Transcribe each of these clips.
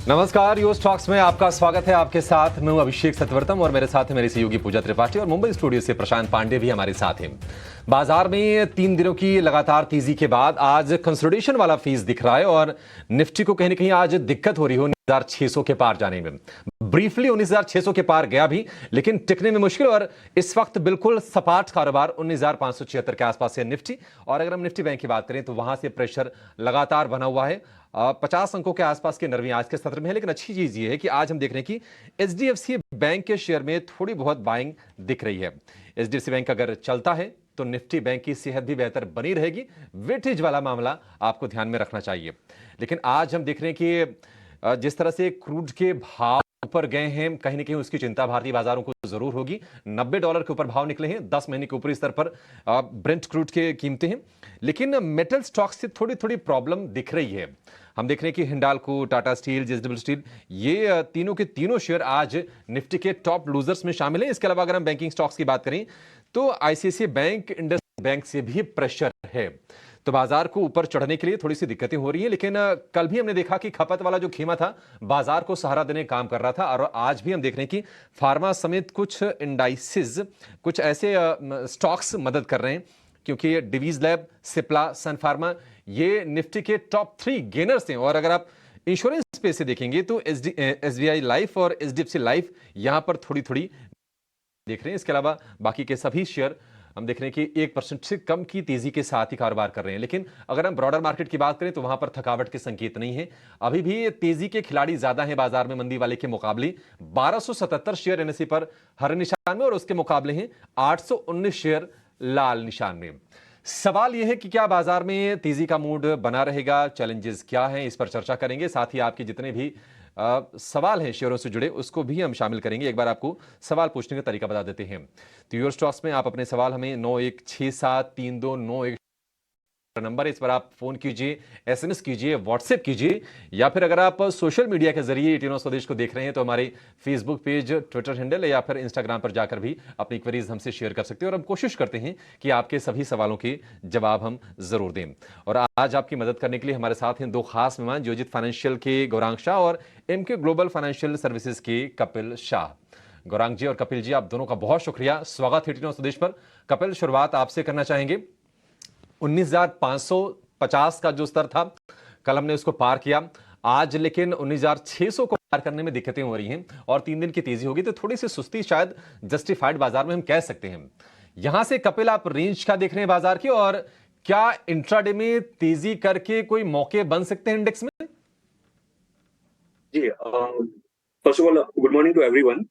नमस्कार, यो स्टॉक्स में आपका स्वागत है। आपके साथ मैं हूं अभिषेक सतवर्तम और मेरे साथ है मेरी सहयोगी पूजा त्रिपाठी और मुंबई स्टूडियो से प्रशांत पांडे भी हमारे साथ हैं। बाजार में 3 दिनों की लगातार तेजी के बाद आज कंसोलिडेशन वाला फेज दिख रहा है और निफ्टी को कहीं ना कहीं आज दिक्कत हो रही हो 19,600 के पार जाने में। ब्रीफली 19,600 के पार गया भी, लेकिन टिकने में मुश्किल और इस वक्त बिल्कुल सपाट कारोबार 19,576 के आसपास है निफ्टी। और अगर हम निफ्टी बैंक की बात करें तो वहां से प्रेशर लगातार बना हुआ है। 50 अंकों के आसपास की नरमी आज के सत्र में है, लेकिन अच्छी चीज ये है कि आज हम देख रहे हैं कि एचडीएफसी बैंक के शेयर में थोड़ी बहुत बाइंग दिख रही है। एचडीएफसी बैंक अगर चलता है तो निफ्टी बैंक की सेहत भी बेहतर बनी रहेगी। वेटेज वाला मामला आपको ध्यान में रखना चाहिए। लेकिन आज हम देख रहे हैं कि जिस तरह से क्रूड के भाव ऊपर गए हैं, कहीं ना कहीं उसकी चिंता भारतीय बाजारों को जरूर होगी। $90 के ऊपर भाव निकले हैं, 10 महीने के ऊपरी स्तर पर ब्रेंट क्रूड की कीमतें हैं। लेकिन मेटल स्टॉक से थोड़ी थोड़ी प्रॉब्लम दिख रही है। हम देख रहे हैं कि Hindalco, Tata steel, JSW steel, ये तीनों के तीनों शेयर आज निफ्टी के टॉप लूजर्स में शामिल हैं। इसके अलावा अगर हम बैंकिंग स्टॉक्स की बात करें तो आईसीआईसीआई बैंक, इंडस बैंक से भी प्रेशर है। तो बाजार को ऊपर चढ़ने के लिए थोड़ी सी दिक्कतें हो रही हैं। लेकिन कल भी हमने देखा कि खपत वाला जो खेमा था बाजार को सहारा देने काम कर रहा था और आज भी हम देख रहे हैं कि फार्मा समेत कुछ इंडाइसिस, कुछ ऐसे स्टॉक्स मदद कर रहे हैं, क्योंकि डिवीज लैब, सिप्ला, सन फार्मा ये निफ्टी के टॉप 3 गेनर्स हैं। और अगर आप इंश्योरेंस स्पेस से देखेंगे तो एसबीआई लाइफ और एचडीएफसी लाइफ यहां पर थोड़ी थोड़ी देख रहे हैं। इसके अलावा बाकी के सभी शेयर हम देख रहे हैं कि 1% से कम की तेजी के साथ ही कारोबार कर रहे हैं। लेकिन अगर हम ब्रॉडर मार्केट की बात करें तो वहां पर थकावट के संकेत नहीं है। अभी भी तेजी के खिलाड़ी ज्यादा हैं बाजार में मंदी वाले के मुकाबले। 1277 शेयर एनएसई पर हरे निशान में और उसके मुकाबले हैं 819 शेयर लाल निशान में। सवाल यह है कि क्या बाजार में तेजी का मूड बना रहेगा, चैलेंजेस क्या हैं, इस पर चर्चा करेंगे। साथ ही आपके जितने भी सवाल हैं शेयरों से जुड़े उसको भी हम शामिल करेंगे। एक बार आपको सवाल पूछने का तरीका बता देते हैं। तो योर स्टॉक्स में आप अपने सवाल हमें 91673291 नंबर है, इस पर आप फोन कीजिए, एसएमएस कीजिए, व्हाट्सएप कीजिए, या फिर अगर आप सोशल मीडिया के जरिए 18 स्वदेश को देख रहे हैं तो हमारे फेसबुक पेज, ट्विटर हैंडल या फिर इंस्टाग्राम पर जाकर भी अपनी क्वेरीज हमसे शेयर कर सकते हैं। और हम कोशिश करते हैं कि आपके सभी सवालों के जवाब हम जरूर दें। और आज आपकी मदद करने के लिए हमारे साथ हैं 2 खास मेहमान, जियोजित फाइनेंशियल के गौरांग शाह और एमके ग्लोबल फाइनेंशियल सर्विसेज के कपिल शाह। गौरांग जी और कपिल जी, आप दोनों का बहुत शुक्रिया, स्वागत है 18 स्वदेश पर। कपिल, शुरुआत आपसे करना चाहेंगे। 19,550 का जो स्तर था कल हमने उसको पार किया आज, लेकिन 19,600 को पार करने में दिक्कतें हो रही हैं और 3 दिन की तेजी होगी तो थोड़ी सी सुस्ती शायद जस्टिफाइड बाजार में हम कह सकते हैं। यहां से कपिल, आप रेंज क्या देख रहे हैं बाजार की, और क्या इंट्राडे में तेजी करके कोई मौके बन सकते हैं इंडेक्स में? जी, first of all good morning to everyone.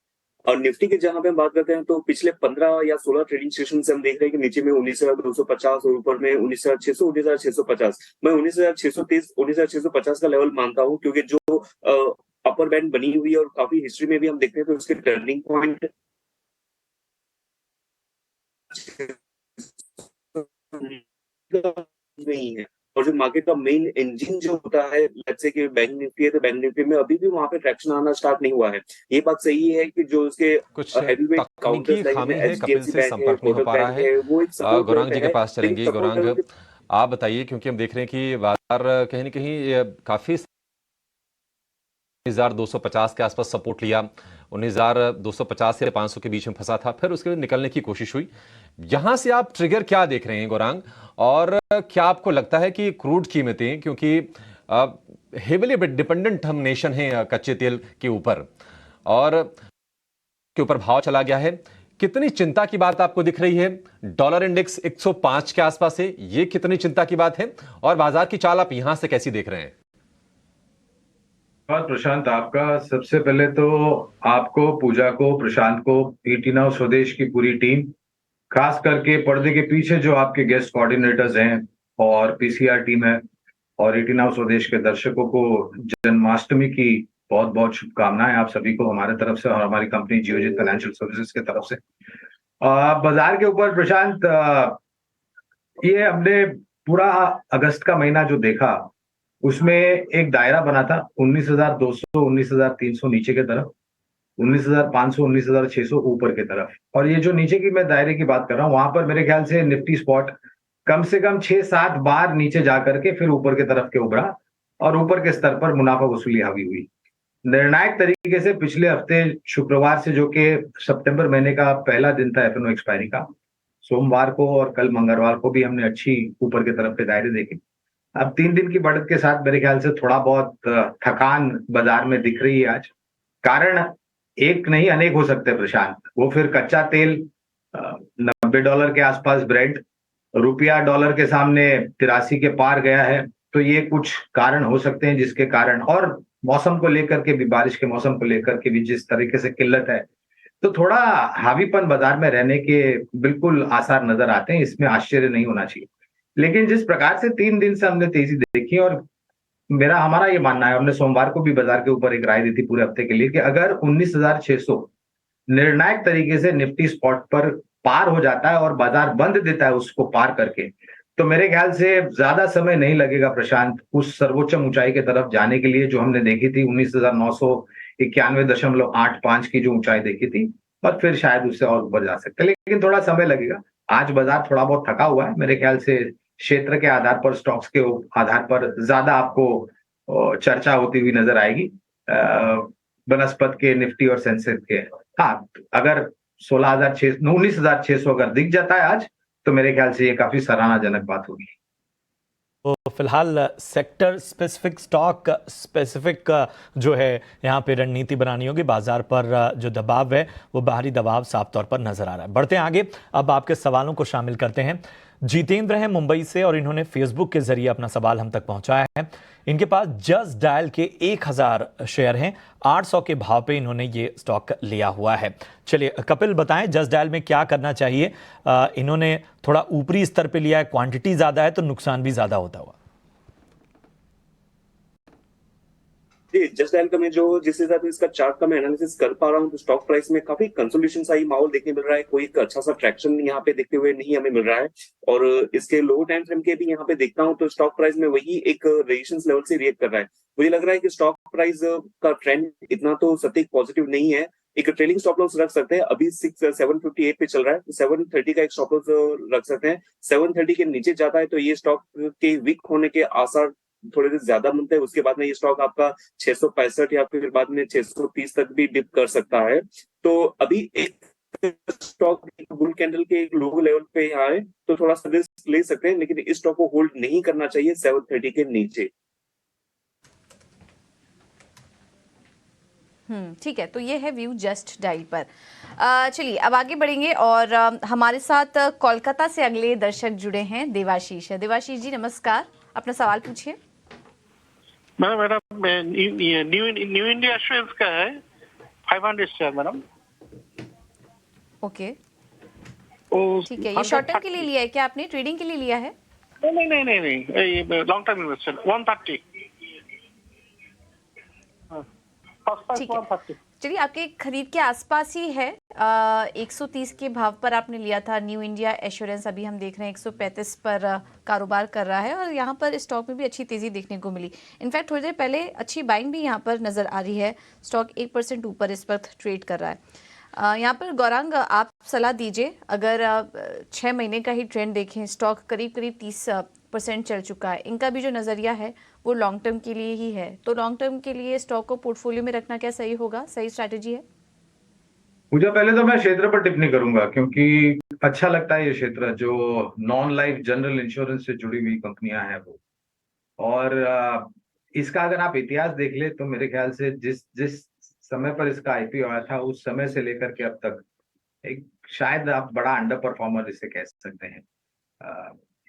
और निफ्टी की जहां पे हम बात करते हैं तो पिछले 15 या 16 ट्रेडिंग सेशन से हम देख रहे हैं कि नीचे में 19,250 और ऊपर में 19,600, 19,650। मैं 19,630, 19,650 का लेवल मानता हूं, क्योंकि जो अपर बैंड बनी हुई है और काफी हिस्ट्री में भी हम देखते हैं तो उसके टर्निंग पॉइंट नहीं है। और जो मार्केट का मेन इंजन जो होता है, लेट्स से कि बैंक निफ्टी है, तो बैंक निफ्टी में अभी भी वहां पे ट्रैक्शन आना स्टार्ट नहीं हुआ है। ये बात सही है कि जो उसके कुछ हेवीवेट तकनीकी काउंटर्स खामी लाइन है, कपिल एचडीएफसी से बैंक है, संपर्क नहीं हो कोटक पा रहा बैंक है। है, वो एक सपोर्ट लेवल गौरांग जी पे के है। पास लेकिन चलेंगे। सपोर्ट गौरांग, लेवल आप बताइए, क्योंकि हम देख रहे हैं कि बाजार कहीं ना कहीं काफी 19,250 के आसपास सपोर्ट लिया, 19,250 से 500 के बीच में फंसा था, फिर उसके निकलने की कोशिश हुई। यहां से आप ट्रिगर क्या देख रहे हैं गौरांग, और क्या आपको लगता है कि क्रूड कीमतें, क्योंकि हेविली डिपेंडेंट हम नेशन हैं कच्चे तेल के ऊपर, और के ऊपर भाव चला गया है, कितनी चिंता की बात आपको दिख रही है? डॉलर इंडेक्स 105 के आसपास है, यह कितनी चिंता की बात है, और बाजार की चाल आप यहां से कैसी देख रहे हैं? धन्यवाद प्रशांत, आपका सबसे पहले तो आपको, पूजा को, प्रशांत को, 18 स्वदेश की पूरी टीम, खास करके पर्दे के पीछे जो आपके गेस्ट कोऑर्डिनेटर्स हैं और पीसीआर टीम है, और 18 स्वदेश के दर्शकों को जन्माष्टमी की बहुत बहुत शुभकामनाएं आप सभी को हमारे तरफ से और हमारी कंपनी जियोजित फाइनेंशियल सर्विसेज की तरफ से। बाजार के ऊपर प्रशांत, ये हमने पूरा अगस्त का महीना जो देखा उसमें एक दायरा बना था 19,200, 19,300 नीचे के तरफ, 19,500, 19,600 ऊपर की तरफ। और ये जो नीचे की मैं दायरे की बात कर रहा हूँ, वहां पर मेरे ख्याल से निफ्टी स्पॉट कम से कम 6-7 बार नीचे जाकर के फिर ऊपर की तरफ के उभरा और ऊपर के स्तर पर मुनाफा वसूली हावी हुई। निर्णायक तरीके से पिछले हफ्ते शुक्रवार से, जो कि सितंबर महीने का पहला दिन था एफएनओ एक्सपायरी का, सोमवार को और कल मंगलवार को भी हमने अच्छी ऊपर की तरफ के दायरे देखे। अब 3 दिन की बढ़त के साथ मेरे ख्याल से थोड़ा बहुत थकान बाजार में दिख रही है आज। कारण एक नहीं अनेक हो सकते हैं प्रशांत। वो फिर कच्चा तेल, $90 के आसपास ब्रेड, रुपया डॉलर के सामने 83 के पार गया है। तो ये कुछ कारण हो सकते हैं जिसके कारण, और मौसम को लेकर के भी, बारिश के मौसम को लेकर के भी जिस तरीके से किल्लत है, तो थोड़ा हावीपन बाजार में रहने के बिल्कुल आसार नजर आते हैं। इसमें आश्चर्य नहीं होना चाहिए। लेकिन जिस प्रकार से 3 दिन से हमने तेजी देखी, और हमारा ये मानना है, हमने सोमवार को भी बाजार के ऊपर एक राय दी थी पूरे हफ्ते के लिए, कि अगर 19,600 निर्णायक तरीके से निफ्टी स्पॉट पर पार हो जाता है और बाजार बंद देता है उसको पार करके, तो मेरे ख्याल से ज्यादा समय नहीं लगेगा प्रशांत उस सर्वोच्चम ऊंचाई की तरफ जाने के लिए जो हमने देखी थी, 19,991.85 की जो ऊंचाई देखी थी। और फिर शायद उससे और ऊपर जा सकते हैं, लेकिन थोड़ा समय लगेगा। आज बाजार थोड़ा बहुत थका हुआ है। मेरे ख्याल से क्षेत्र के आधार पर, स्टॉक्स के आधार पर ज्यादा आपको चर्चा होती हुई नजर आएगी बनस्पत के, निफ्टी और सेंसेक्स के। हाँ, अगर 19,600 अगर दिख जाता है आज, तो मेरे ख्याल से ये काफी सराहनाजनक बात होगी। तो फिलहाल सेक्टर स्पेसिफिक, स्टॉक स्पेसिफिक जो है यहाँ पे रणनीति बनानी होगी। बाजार पर जो दबाव है वो बाहरी दबाव साफ तौर पर नजर आ रहा है। बढ़ते हैं आगे, अब आपके सवालों को शामिल करते हैं। जितेंद्र हैं मुंबई से और इन्होंने फेसबुक के जरिए अपना सवाल हम तक पहुंचाया है। इनके पास जस्ट डायल के 1000 शेयर हैं। 800 के भाव पे इन्होंने ये स्टॉक लिया हुआ है। चलिए कपिल बताएं, जस्ट डायल में क्या करना चाहिए। इन्होंने थोड़ा ऊपरी स्तर पे लिया है, क्वांटिटी ज्यादा है तो नुकसान भी ज्यादा होता हुआ। जी, जस्ट डायल का मैं जो जिस हिसाब से इसका चार्ट का मैं एनालिसिस कर पा रहा हूँ, तो स्टॉक प्राइस में काफी कंसोलिडेशन सा ही माहौल देखने मिल रहा है। कोई एक अच्छा सा ट्रैक्शन यहाँ पे देखते हुए नहीं हमें मिल रहा है। और इसके लो टाइम फ्रेम के भी यहाँ पे देखता हूँ तो स्टॉक प्राइस में वही एक रेजिस्टेंस लेवल से रिएक्ट कर रहा है। मुझे लग रहा है कि स्टॉक प्राइस का ट्रेंड इतना तो सटीक पॉजिटिव नहीं है। एक ट्रेलिंग स्टॉप लॉस रख सकते हैं। अभी 758 पे चल रहा है, तो 730 का एक स्टॉप लॉस रख सकते हैं। 730 के नीचे जाता है तो ये स्टॉक के वीक होने के आसार थोड़े से ज्यादा बनते हैं। उसके बाद में ये स्टॉक आपका 665 या फिर बाद में 630 तक भी डिप कर सकता है। तो अभी एक स्टॉक बुल कैंडल के एक लो लेवल पे यहाँ है तो थोड़ा सा रिस्क ले सकते हैं, लेकिन इस स्टॉक को होल्ड नहीं करना चाहिए 730 के नीचे। ठीक है, तो ये है व्यू जस्ट डायल पर। चलिए अब आगे बढ़ेंगे और हमारे साथ कोलकाता से अगले दर्शक जुड़े हैं, देवाशीष। देवाशीष जी नमस्कार, अपना सवाल पूछिए। मैडम न्यू इंडिया एश्योरेंस का है 500 शेयर मैडम। ओके ठीक है, ये शॉर्ट टर्म के लिए लिया है क्या आपने, ट्रेडिंग के लिए लिया है? नहीं, लॉन्ग टर्म इन्वेस्टमेंट 130। ठीक है, चलिए आपके खरीद के आसपास ही है। 130 के भाव पर आपने लिया था न्यू इंडिया एश्योरेंस। अभी हम देख रहे हैं 135 पर कारोबार कर रहा है और यहाँ पर स्टॉक में भी अच्छी तेजी देखने को मिली। इनफैक्ट थोड़ी देर पहले अच्छी बाइंग भी यहाँ पर नजर आ रही है। स्टॉक 1% ऊपर इस वक्त ट्रेड कर रहा है। यहाँ पर गौरांग आप सलाह दीजिए, अगर 6 महीने का ही ट्रेंड देखें, स्टॉक करीब करीब 30% चल चुका है। इनका भी जो नज़रिया है वो लॉन्ग टर्म के लिए ही है, तो लॉन्ग टर्म के लिए स्टॉक को पोर्टफोलियो में रखना क्या सही होगा, सही स्ट्रैटेजी है? मुझे पहले तो मैं क्षेत्र पर टिप्पणी करूंगा, क्योंकि अच्छा लगता है ये क्षेत्र जो नॉन लाइफ जनरल इंश्योरेंस से जुड़ी हुई कंपनियां हैं वो। और इसका अगर आप इतिहास देख ले तो मेरे ख्याल से जिस जिस समय पर इसका आईपीओ आया था उस समय से लेकर के अब तक एक, शायद आप बड़ा अंडर परफॉर्मर इसे कह सकते हैं।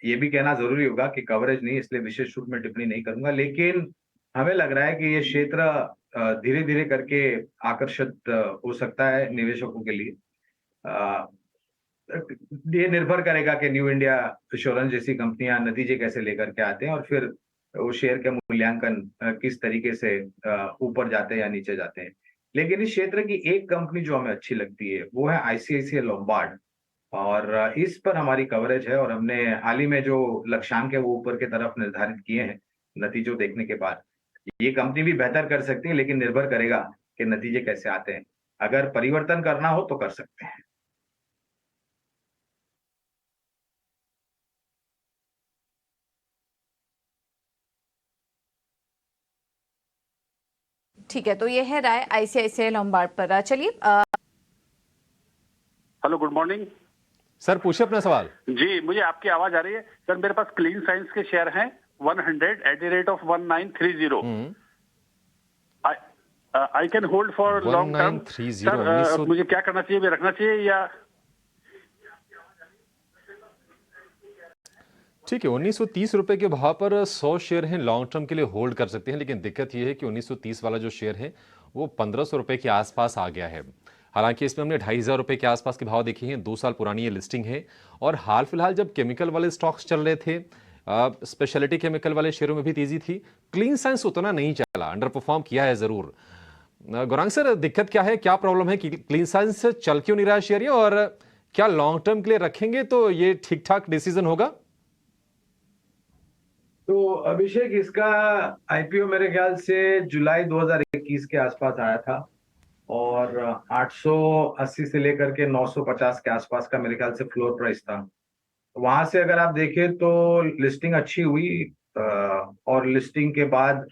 ये भी कहना जरूरी होगा कि कवरेज नहीं, इसलिए विशेष रूप में टिप्पणी नहीं करूंगा, लेकिन हमें लग रहा है कि ये क्षेत्र धीरे धीरे करके आकर्षित हो सकता है निवेशकों के लिए। ये निर्भर करेगा कि न्यू इंडिया इंश्योरेंस जैसी कंपनियां नतीजे कैसे लेकर के आते हैं और फिर वो शेयर के मूल्यांकन किस तरीके से ऊपर जाते हैं या नीचे जाते हैं। लेकिन इस क्षेत्र की एक कंपनी जो हमें अच्छी लगती है वो है आईसीआईसीआई लोम्बार्ड, और इस पर हमारी कवरेज है और हमने हाल ही में जो लक्ष्यांक है वो ऊपर की तरफ निर्धारित किए हैं नतीजों देखने के बाद। ये कंपनी भी बेहतर कर सकती है, लेकिन निर्भर करेगा कि नतीजे कैसे आते हैं। अगर परिवर्तन करना हो तो कर सकते हैं। ठीक है, तो ये है राय आईसीआईसीआई लॉम्बार्ड पर। चलिए हेलो, गुड मॉर्निंग। सर पूछिए अपना सवाल। जी, मुझे आपकी आवाज आ रही है सर। मेरे पास क्लीन साइंस के शेयर हैं 100 at the rate of 1930। I can hold for long term. 1930 sir मुझे क्या करना चाहिए, मैं रखना चाहिए या? ठीक है, 1930 रुपए के भाव पर 100 शेयर हैं, लॉन्ग टर्म के लिए होल्ड कर सकते हैं। लेकिन दिक्कत यह है कि 1930 वाला जो शेयर है वो 1500 रुपए के आसपास आ गया है। हालांकि इसमें हमने 2500 रुपए के आसपास के भाव देखे हैं। 2 साल पुरानी ये लिस्टिंग है और हाल फिलहाल जब केमिकल वाले स्टॉक्स चल रहे थे, स्पेशलिटी केमिकल वाले शेयरों में भी तेजी थी। क्लीन साइंस उतना नहीं चला, अंडर परफॉर्म किया है जरूर। गौरांग सर, दिक्कत क्या है, क्या प्रॉब्लम है कि क्लीन साइंस चल क्यों नहीं रहा है शेयर ये, और क्या लॉन्ग टर्म के लिए रखेंगे तो ये ठीक ठाक डिसीजन होगा? तो अभिषेक, इसका आईपीओ मेरे ख्याल से जुलाई 2021 के आसपास आया था और 880 से लेकर के 950 के आसपास का मेरे ख्याल से फ्लोर प्राइस था। वहां से अगर आप देखें तो लिस्टिंग अच्छी हुई और लिस्टिंग के बाद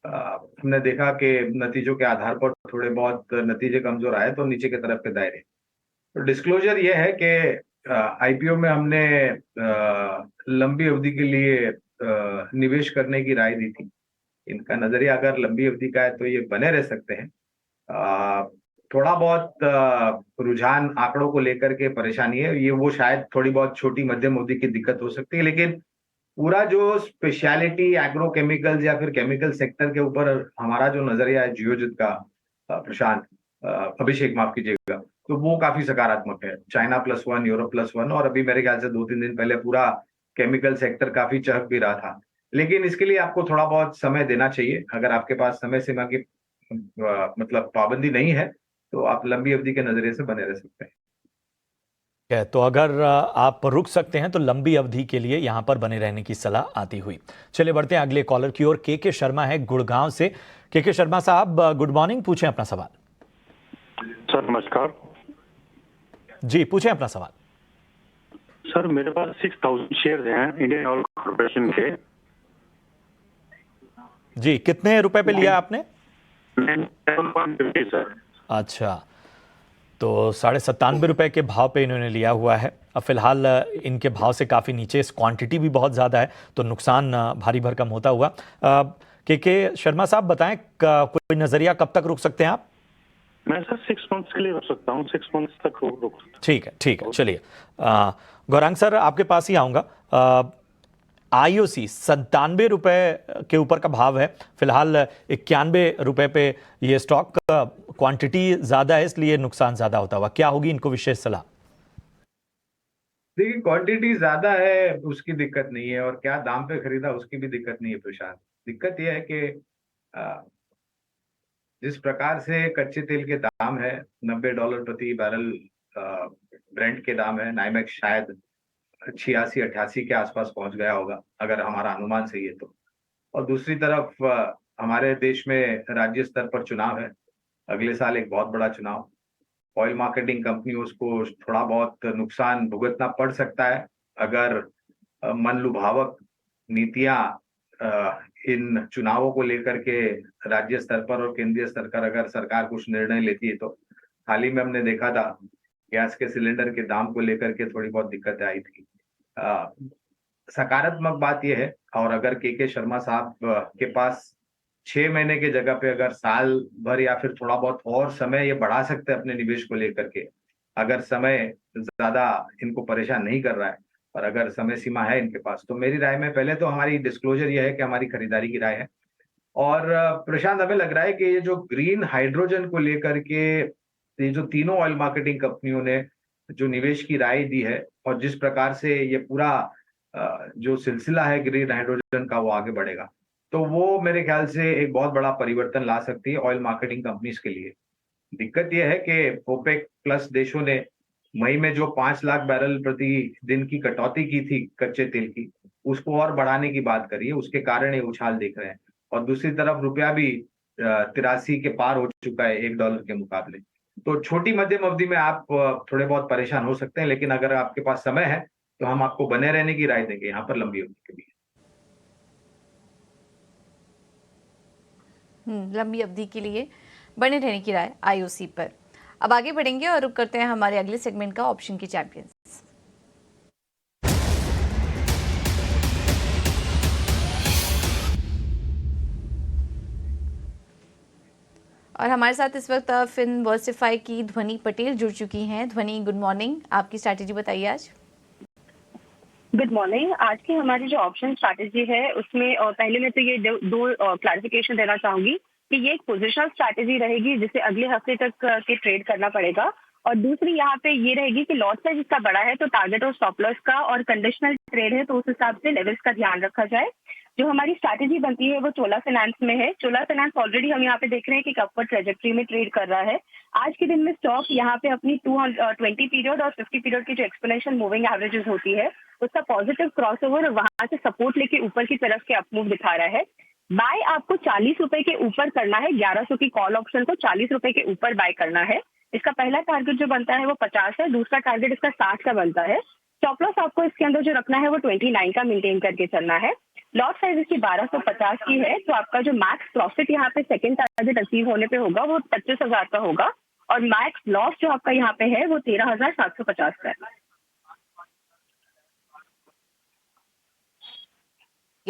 हमने देखा कि नतीजों के आधार पर थोड़े बहुत नतीजे कमजोर आए तो नीचे की तरफ के दायरे। तो डिस्क्लोजर ये है कि आईपीओ में हमने लंबी अवधि के लिए निवेश करने की राय दी थी। इनका नजरिया अगर लंबी अवधि का है तो ये बने रह सकते हैं। थोड़ा बहुत रुझान आंकड़ों को लेकर के परेशानी है, ये वो शायद थोड़ी बहुत छोटी मध्यम अवधि की दिक्कत हो सकती है, लेकिन पूरा जो स्पेशलिटी एग्रो केमिकल्स या फिर केमिकल सेक्टर के ऊपर हमारा जो नजरिया है जियोजित का, प्रशांत, अभिषेक माफ कीजिएगा, तो वो काफी सकारात्मक है। चाइना +1, यूरोप +1 और अभी मेरे ख्याल से 2-3 दिन पहले पूरा केमिकल सेक्टर काफी चहक भी रहा था। लेकिन इसके लिए आपको थोड़ा बहुत समय देना चाहिए। अगर आपके पास समय सीमा की मतलब पाबंदी नहीं है तो आप लंबी अवधि के नजरिए से बने रह सकते हैं। है, तो अगर आप रुक सकते हैं तो लंबी अवधि के लिए यहां पर बने रहने की सलाह आती हुई। चलिए बढ़ते हैं अगले कॉलर की ओर। के शर्मा है गुड़गांव से। के शर्मा साहब, गुड मॉर्निंग, पूछें अपना सवाल। सर नमस्कार। जी पूछें अपना सवाल। सर मेरे पास 6000 शेयर हैं इंडियन ऑयल कॉर्पोरेशन के। जी, कितने रुपए पे लिया आपने? 7.50 सर। अच्छा, तो 97.5 रुपए के भाव पे इन्होंने लिया हुआ है। अब फिलहाल इनके भाव से काफ़ी नीचे, इस क्वांटिटी भी बहुत ज़्यादा है तो नुकसान भारी भरकम होता हुआ। के शर्मा साहब बताएं, कोई नज़रिया कब तक रुक सकते हैं आप? मैं सर 6 मंथ्स के लिए रुक सकता हूँ, 6 मंथ्स तक रुक सकता हूँ। ठीक है, चलिए गौरांग सर आपके पास ही आऊँगा। आईओसी 97 रुपए के ऊपर का भाव है फिलहाल। 91 रुपए पे ये स्टॉक का क्वांटिटी ज्यादा है इसलिए नुकसान ज्यादा होता हुआ। क्या होगी इनको विशेष सलाह? देखिए, क्वांटिटी ज्यादा है उसकी दिक्कत नहीं है और क्या दाम पे खरीदा उसकी भी दिक्कत नहीं है प्रशांत। दिक्कत यह है कि जिस प्रकार से कच्चे तेल के दाम है, $90 प्रति बैरल ब्रेंट के दाम है। नाइमेक्स शायद 86-88 के आसपास पहुंच गया होगा अगर हमारा अनुमान सही है तो। और दूसरी तरफ हमारे देश में राज्य स्तर पर चुनाव है, अगले साल एक बहुत बड़ा चुनाव। ऑयल मार्केटिंग कंपनियों को थोड़ा बहुत नुकसान भुगतना पड़ सकता है अगर मनलुभावक नीतियां इन चुनावों को लेकर के राज्य स्तर पर और केंद्रीय स्तर पर अगर सरकार कुछ निर्णय लेती है तो। हाल ही में हमने देखा था गैस के सिलेंडर के दाम को लेकर के थोड़ी बहुत दिक्कतें आई थी। सकारात्मक बात यह है, और अगर के शर्मा साहब के पास 6 महीने के जगह पे अगर साल भर या फिर थोड़ा बहुत और समय ये बढ़ा सकते हैं अपने निवेश को लेकर के, अगर समय ज्यादा इनको परेशान नहीं कर रहा है और अगर समय सीमा है इनके पास, तो मेरी राय में पहले तो हमारी डिस्क्लोजर ये है कि हमारी खरीदारी की राय है। और प्रशांत, हमें लग रहा है कि ये जो ग्रीन हाइड्रोजन को लेकर के ये जो तीनों ऑयल मार्केटिंग कंपनियों ने जो निवेश की राय दी है और जिस प्रकार से ये पूरा जो सिलसिला है ग्रीन हाइड्रोजन का वो आगे बढ़ेगा, तो वो मेरे ख्याल से एक बहुत बड़ा परिवर्तन ला सकती है ऑयल मार्केटिंग कंपनीज के लिए। दिक्कत यह है कि ओपेक प्लस देशों ने मई में जो 5 लाख बैरल प्रति दिन की कटौती की थी कच्चे तेल की, उसको और बढ़ाने की बात करी है। उसके कारण ये उछाल देख रहे हैं। और दूसरी तरफ रुपया भी 83 के पार हो चुका है $1 के मुकाबले। तो छोटी मध्यम अवधि में आप थोड़े बहुत परेशान हो सकते हैं, लेकिन अगर आपके पास समय है तो हम आपको बने रहने की राय देंगे यहाँ पर लंबी अवधि के लिए। लंबी अवधि के लिए बने रहने की राय आईओसी पर। अब आगे बढ़ेंगे और रुक करते हैं हमारे अगले सेगमेंट का, ऑप्शन की चैंपियंस। और हमारे साथ इस वक्त फिनवर्सिफाई की ध्वनि पटेल जुड़ चुकी हैं। ध्वनि, गुड मॉर्निंग, आपकी स्ट्रैटेजी बताइए आज। Good morning. आज की हमारी जो ऑप्शन स्ट्रैटेजी है उसमें पहले मैं तो ये दो क्लैरिफिकेशन देना चाहूंगी कि ये एक पोजिशनल स्ट्रैटेजी रहेगी जिसे अगले हफ्ते तक के ट्रेड करना पड़ेगा, और दूसरी यहाँ पे ये रहेगी कि लॉट साइज इसका बड़ा है तो टारगेट और स्टॉप लॉस का और कंडीशनल ट्रेड है तो उस हिसाब से लेवल्स का ध्यान रखा जाए। जो हमारी स्ट्रैटेजी बनती है वो चोला फाइनेंस में है। चोला फाइनेंस ऑलरेडी हम यहाँ पे देख रहे हैं कि अपवर्ड ट्रेजेक्ट्री में ट्रेड कर रहा है। आज के दिन में स्टॉक यहाँ पे अपनी 220 पीरियड और 50 पीरियड की जो एक्सपोनेंशियल मूविंग एवरेजेस होती है उसका पॉजिटिव क्रॉसओवर और वहां से सपोर्ट लेके ऊपर की तरफ के अपमूव दिखा रहा है। बाय आपको 40 रुपए के ऊपर करना है। 1100 की कॉल ऑप्शन को 40 रुपए के ऊपर बाय करना है। इसका पहला टारगेट जो बनता है वो 50 है, दूसरा टारगेट इसका 60 का बनता है। स्टॉप लॉस आपको इसके अंदर जो रखना है वो 29 का मेंटेन करके चलना है। लॉट साइज इसकी 1250 की है, तो आपका जो मैक्स प्रॉफिट यहाँ पे सेकंड टारगेट अचीव होने पे होगा वो 25,000 का होगा, और मैक्स लॉस जो आपका यहाँ पे है वो 13,750 का है।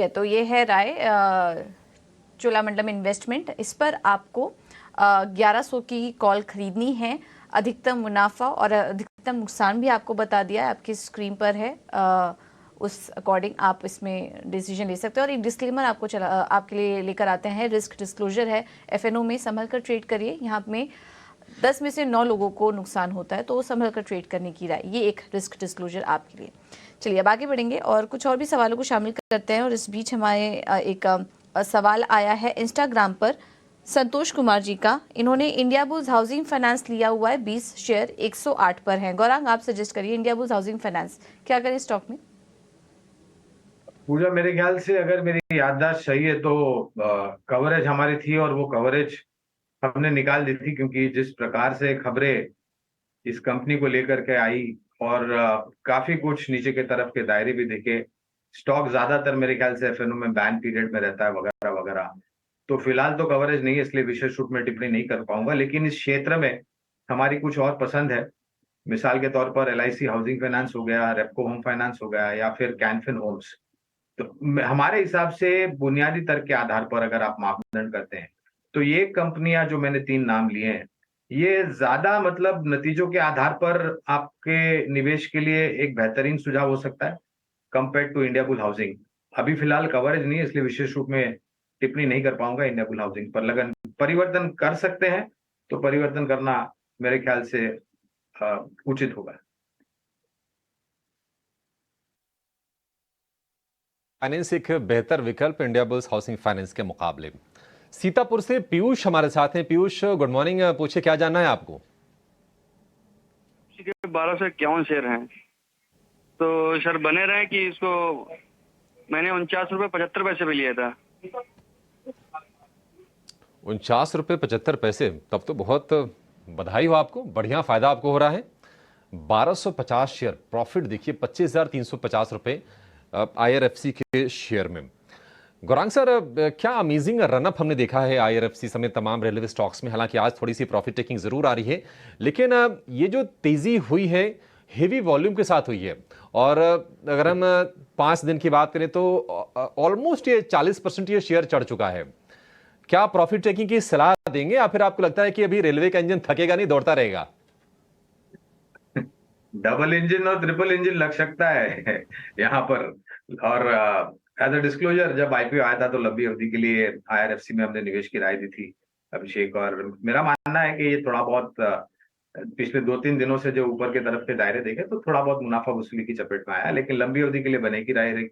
तो ये है राय चोलामंडलम इन्वेस्टमेंट। इस पर आपको 1100 की कॉल खरीदनी है। अधिकतम मुनाफा और अधिकतम नुकसान भी आपको बता दिया है, आपकी स्क्रीन पर है। उस अकॉर्डिंग आप इसमें डिसीजन ले सकते हैं। और एक डिस्क्लेमर आपके लिए लेकर आते हैं, रिस्क डिस्क्लोजर है। एफएनओ में संभल कर ट्रेड करिए। यहाँ में 10 में से 9 लोगों को नुकसान होता है, तो संभल कर ट्रेड करने की राय, ये एक रिस्क डिस्क्लोजर आपके लिए। चलिए अब आगे बढ़ेंगे और कुछ और भी सवालों को शामिल करते हैं। और इस बीच हमारे एक सवाल आया है इंस्टाग्राम पर संतोष कुमार जी का। इन्होंने इंडिया बुल्स हाउसिंग फाइनेंस लिया हुआ है, 20 शेयर 108 पर हैं। गौरांग, आप सजेस्ट करिए इंडिया बुल्स हाउसिंग फाइनेंस क्या करें स्टॉक में? पूजा, मेरे ख्याल से अगर मेरी याददाश्त सही है तो कवरेज हमारी थी और वो कवरेज हमने निकाल दी थी, क्योंकि जिस प्रकार से खबरें इस कंपनी को लेकर के आई और काफी कुछ नीचे के तरफ के दायरे भी देखे। स्टॉक ज्यादातर मेरे ख्याल से एफएनओ में बैन पीरियड में रहता है वगैरह वगैरह। तो फिलहाल तो कवरेज नहीं है, इसलिए विशेष रूप में टिप्पणी नहीं कर पाऊंगा। लेकिन इस क्षेत्र में हमारी कुछ और पसंद है। मिसाल के तौर पर LIC हाउसिंग फाइनेंस हो गया, रेपको होम फाइनेंस हो गया, या फिर कैनफिन होम्स। तो हमारे हिसाब से बुनियादी तर्क के आधार पर अगर आप मापदंड करते हैं तो ये कंपनियां जो मैंने 3 नाम लिए हैं ये ज्यादा मतलब नतीजों के आधार पर आपके निवेश के लिए एक बेहतरीन सुझाव हो सकता है compare to India bull housing. अभी फिलहाल कवरेज नहीं है, इसलिए विशेष रूप में टिप्पणी नहीं कर पाऊंगा इंडिया बुल हाउसिंग पर। लगन परिवर्तन कर सकते हैं तो परिवर्तन करना मेरे ख्याल से उचित होगा। फाइनेंस एक बेहतर विकल्प इंडिया बुल्स हाउसिंग फाइनेंस के मुकाबले। सीतापुर से पीयूष हमारे साथ हैं। पीयूष, गुड मॉर्निंग, पूछिए क्या जानना है आपको? 1251 शेयर हैं, तो सर बने रहे कि इसको मैंने 49 रुपये 75 पैसे पे लिया था। 49 रुपये 75 पैसे, तब तो बहुत बधाई हो आपको, बढ़िया फायदा आपको हो रहा है। 1250 शेयर प्रॉफिट देखिए, 25,350 रुपये IRFC के शेयर में। गौरांग सर, क्या अमेजिंग रनअप हमने देखा है IRFC समेत तमाम रेलवे स्टॉक्स में। हालांकि आज थोड़ी सी प्रॉफिट टेकिंग जरूर आ रही है, लेकिन ये जो तेजी हुई है हेवी वॉल्यूम के साथ हुई है। और अगर हम 5 दिन की बात करें तो ऑलमोस्ट ये 40% ये शेयर चढ़ चुका है। क्या प्रॉफिट टेकिंग की सलाह देंगे, या फिर आपको लगता है कि अभी रेलवे का इंजन थकेगा नहीं, दौड़ता रहेगा? डबल इंजन और ट्रिपल इंजन लग सकता है यहाँ पर। और एज अ डिस्क्लोजर, जब IPO आया था तो लंबी अवधि के लिए IRFC में हमने निवेश की राय दी थी अभिषेक, और मेरा मानना है कि ये थोड़ा बहुत पिछले 2-3 दिनों से जो ऊपर के तरफ के दायरे देखे तो थोड़ा बहुत मुनाफा वसूली की चपेट में आया, लेकिन लंबी अवधि के लिए बने की राय रही।